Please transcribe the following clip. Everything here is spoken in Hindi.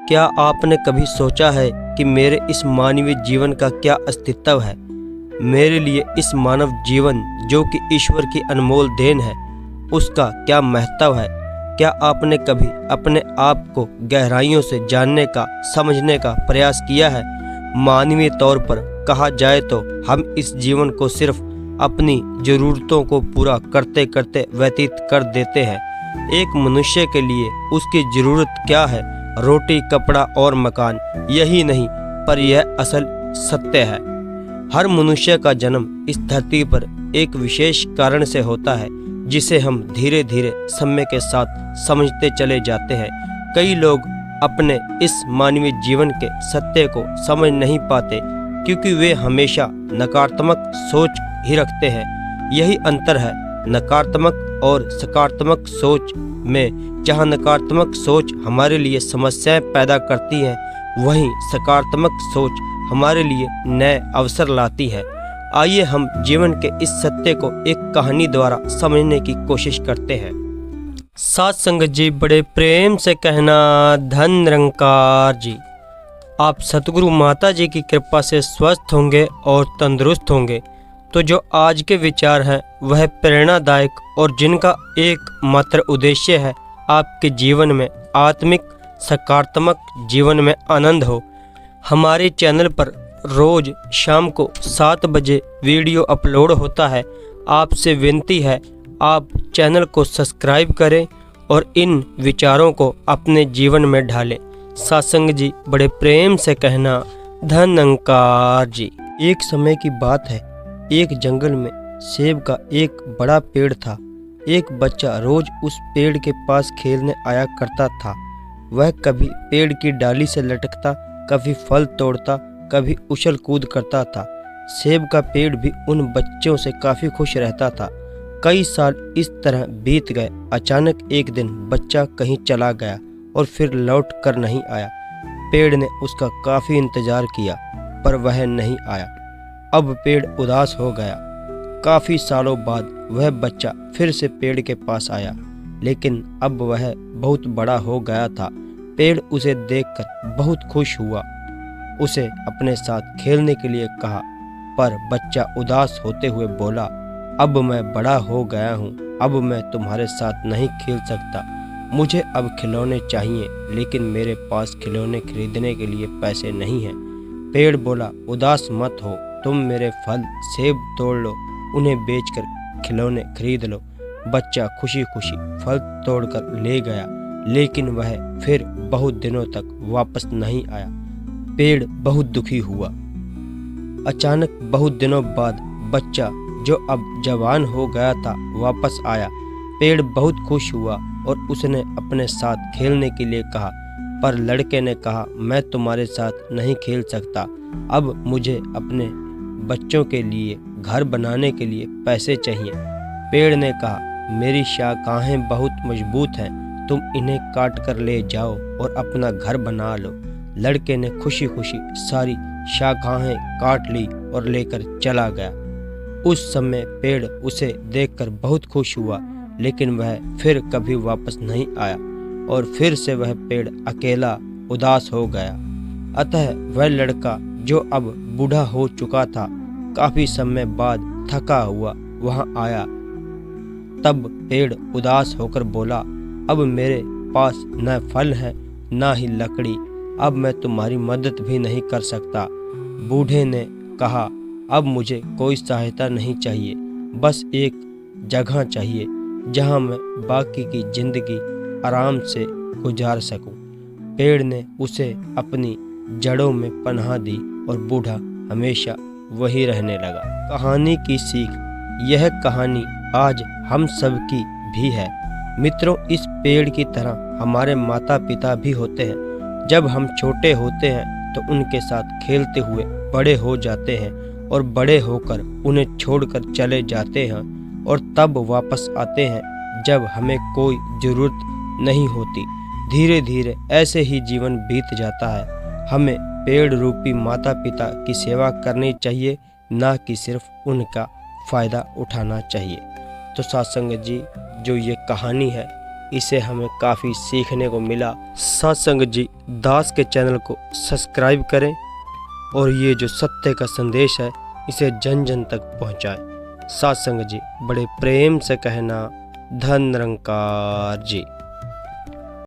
क्या आपने कभी सोचा है कि मेरे इस मानवीय जीवन का क्या अस्तित्व है? मेरे लिए इस मानव जीवन जो कि ईश्वर की अनमोल देन है, उसका क्या महत्व है? क्या आपने कभी अपने आप को गहराइयों से जानने का, समझने का प्रयास किया है? मानवीय तौर पर कहा जाए तो हम इस जीवन को सिर्फ अपनी ज़रूरतों को पूरा करते करते व्यतीत कर देते हैं। एक मनुष्य के लिए उसकी ज़रूरत क्या है? रोटी, कपड़ा और मकान, यही नहीं पर यह असल सत्य है। हर मनुष्य का जन्म इस धरती पर एक विशेष कारण से होता है, जिसे हम धीरे धीरे समय के साथ समझते चले जाते हैं। कई लोग अपने इस मानवीय जीवन के सत्य को समझ नहीं पाते, क्योंकि वे हमेशा नकारात्मक सोच ही रखते हैं। यही अंतर है नकारात्मक और सकारात्मक सोच में। जहाँ नकारात्मक सोच हमारे लिए समस्याएं पैदा करती है, वहीं सकारात्मक सोच हमारे लिए नए अवसर लाती है। आइए हम जीवन के इस सत्य को एक कहानी द्वारा समझने की कोशिश करते हैं। साथ संगत जी, बड़े प्रेम से कहना धन निरंकार जी। आप सतगुरु माता जी की कृपा से स्वस्थ होंगे और तंदुरुस्त होंगे। तो जो आज के विचार हैं वह प्रेरणादायक और जिनका एक मात्र उद्देश्य है आपके जीवन में आत्मिक सकारात्मक जीवन में आनंद हो। हमारे चैनल पर रोज शाम को 7 बजे वीडियो अपलोड होता है। आपसे विनती है आप चैनल को सब्सक्राइब करें और इन विचारों को अपने जीवन में ढालें। सत्संग जी, बड़े प्रेम से कहना धन निरंकार जी। एक समय की बात है, एक जंगल में सेब का एक बड़ा पेड़ था। एक बच्चा रोज उस पेड़ के पास खेलने आया करता था। वह कभी पेड़ की डाली से लटकता, कभी फल तोड़ता, कभी उछल कूद करता था। सेब का पेड़ भी उन बच्चों से काफी खुश रहता था। कई साल इस तरह बीत गए। अचानक एक दिन बच्चा कहीं चला गया और फिर लौट कर नहीं आया। पेड़ ने उसका काफी इंतजार किया पर वह नहीं आया। अब पेड़ उदास हो गया। काफी सालों बाद वह बच्चा फिर से पेड़ के पास आया, लेकिन अब वह बहुत बड़ा हो गया था। पेड़ उसे देखकर बहुत खुश हुआ, उसे अपने साथ खेलने के लिए कहा, पर बच्चा उदास होते हुए बोला, अब मैं बड़ा हो गया हूँ, अब मैं तुम्हारे साथ नहीं खेल सकता। मुझे अब खिलौने चाहिए, लेकिन मेरे पास खिलौने खरीदने के लिए पैसे नहीं हैं। पेड़ बोला, उदास मत हो, तुम मेरे फल सेब तोड़ लो, उन्हें बेचकर खिलौने खरीद लो। बच्चा खुशी खुशी फल तोड़कर ले गया, लेकिन वह फिर बहुत दिनों तक वापस नहीं आया। पेड़ बहुत दुखी हुआ। अचानक बहुत दिनों बाद बच्चा, जो अब जवान हो गया था, वापस आया। पेड़ बहुत खुश हुआ और उसने अपने साथ खेलने के लिए कहा, पर लड़के ने कहा, मैं तुम्हारे साथ नहीं खेल सकता। अब मुझे अपने बच्चों के लिए घर बनाने के लिए पैसे चाहिए। पेड़ ने कहा, मेरी शाखाएं बहुत मजबूत हैं, तुम इन्हें काट कर ले जाओ और अपना घर बना लो। लड़के ने खुशी खुशी सारी शाखाएं काट ली और लेकर चला गया। उस समय पेड़ उसे देखकर बहुत खुश हुआ, लेकिन वह फिर कभी वापस नहीं आया और फिर से वह पेड़ अकेला उदास हो गया। अतः वह लड़का, जो अब बूढ़ा हो चुका था, काफी समय बाद थका हुआ वहां आया। तब पेड़ उदास होकर बोला, अब मेरे पास न फल है न ही लकड़ी, अब मैं तुम्हारी मदद भी नहीं कर सकता। बूढ़े ने कहा, अब मुझे कोई सहायता नहीं चाहिए, बस एक जगह चाहिए जहां मैं बाकी की जिंदगी आराम से गुजार सकूं। पेड़ ने उसे अपनी जड़ों में पनाह दी और बूढ़ा हमेशा वही रहने लगा। कहानी की सीख, यह कहानी आज हम सब की भी है। मित्रों, इस पेड़ की तरह हमारे माता पिता भी होते हैं। जब हम छोटे होते हैं तो उनके साथ खेलते हुए बड़े हो जाते हैं और बड़े होकर उन्हें छोड़कर चले जाते हैं और तब वापस आते हैं जब हमें कोई ज़रूरत नहीं होती। धीरे धीरे ऐसे ही जीवन बीत जाता है। हमें पेड़ रूपी माता पिता की सेवा करनी चाहिए, ना कि सिर्फ उनका फ़ायदा उठाना चाहिए। तो सत्संग जी, जो ये कहानी है, इसे हमें काफ़ी सीखने को मिला। सत्संग जी दास के चैनल को सब्सक्राइब करें और ये जो सत्य का संदेश है इसे जन जन तक पहुंचाएं। सत्संग जी बड़े प्रेम से कहना, धन निरंकार जी।